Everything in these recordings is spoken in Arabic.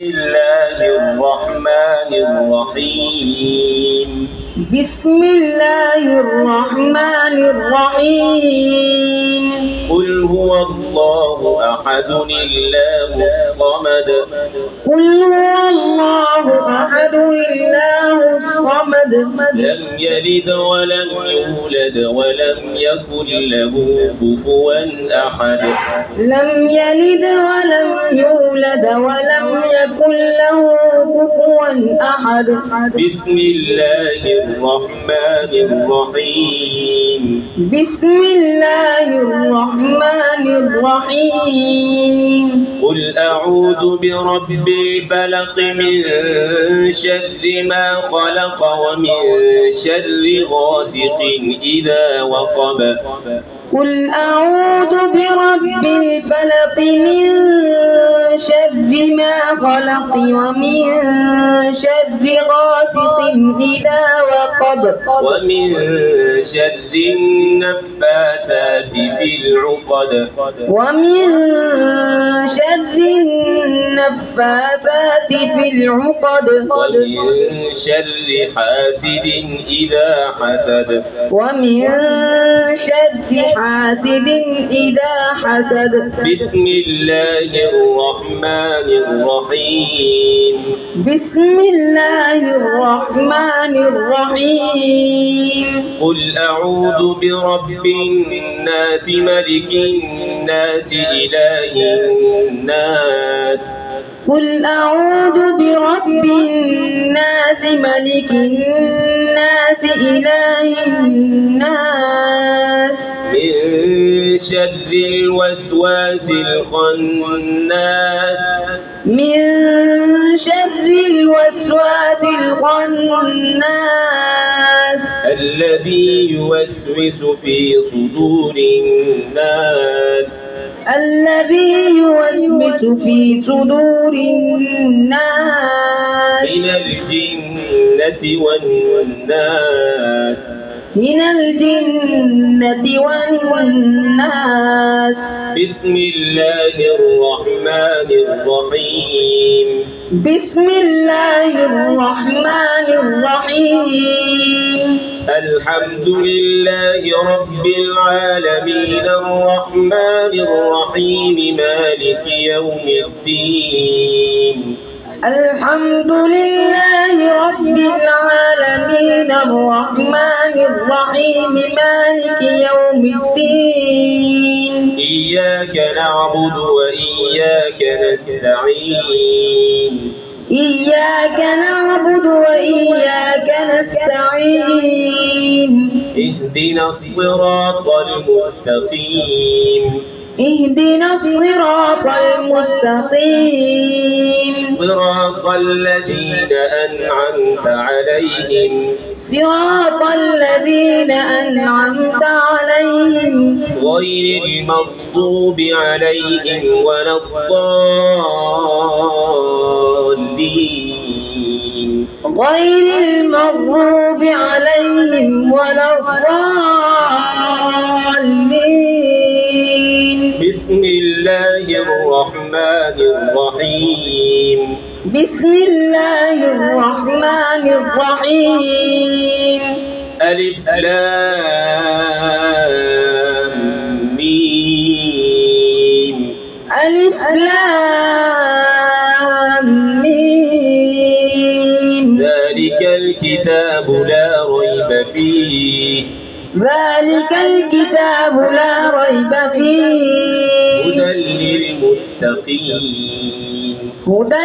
الله الرحمن الرحيم. بسم الله الرحمن الرحيم. قل هو الله أحد الله الصمد. قل هو الله أحد الله الصمد. لم يلد ولم يولد ولم يكن له كفوا أحد. لم يلد ولم يولد ولم يكن له كفوا أحد. بسم الله الرحمن الرحيم. بسم الله الرحمن الرحيم. قل أعوذ برب الفلق من شر ما خلق ومن شر غاسق إذا وقب. قل أعوذ برب الفلق من شر ما خلق ومن شر غاسق إذا وقب ومن شر النفاثات في العقد. ومن شر النفاثات في العقد ومن شر حاسد إذا حسد. ومن شر حاسد إذا حسد. بسم الله الرحمن الرحيم. بسم الله الرحمن الرحيم. قل أعوذ برب الناس ملك الناس إله الناس. قل أعوذ برب الناس ملك الناس إله الناس من شر الوسواس الخناس. من شر الوسواس الخناس الذي يوسوس في صدور الناس. الذي يوسوس في صدور الناس من الجنة والناس. من الجنة والناس. بسم الله الرحمن الرحيم. بسم الله الرحمن الرحيم. الحمد لله رب العالمين الرحمن الرحيم مالك يوم الدين. الحمد لله رب العالمين الرحمن الرحيم مالك يوم الدين. إياك نعبد وإياك نستعين. إياك نعبد وإياك نستعين. اهدنا الصراط المستقيم. اهدنا الصراط المستقيم. صراط الذين أنعمت عليهم. صراط الذين أنعمت عليهم غير المغضوب عليهم ولا الضالين. غير المغضوب عليهم ولا الضالين. بسم الله الرحمن الرحيم. بسم الله الرحمن الرحيم. ألف لام ميم. ألف لام ميم. ذلك الكتاب لا ريب فيه. ذلك الكتاب لا ريب فيه. هدى للمتقين. هدى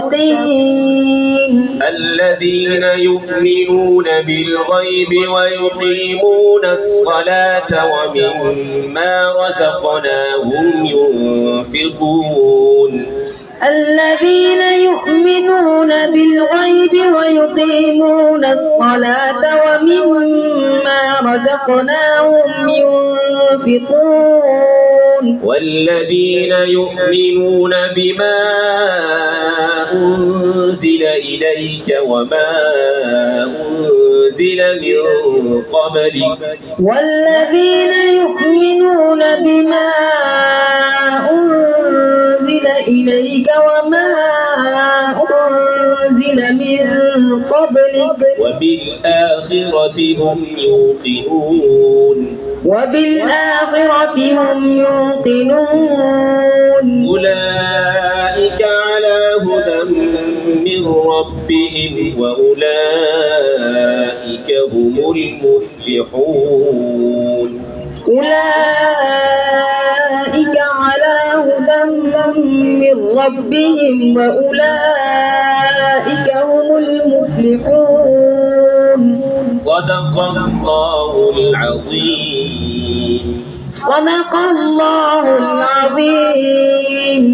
للمتقين. الذين يؤمنون بالغيب ويقيمون الصلاة ومما رزقناهم ينفقون. الذين يؤمنون بالغيب ويقيمون الصلاة ومما رزقناهم ينفقون. والذين يؤمنون بما أنزل إليك وما أنزل من قبلك. والذين يؤمنون بما أنزل إليك إليك وما أنزل من قبلك وبالآخرة هم يوقنون أولئك على هدى من ربهم وأولئك هم المفلحون أولئك على هدى من ربهم وأولئك هم المفلحون. صدق الله العظيم. صدق الله العظيم.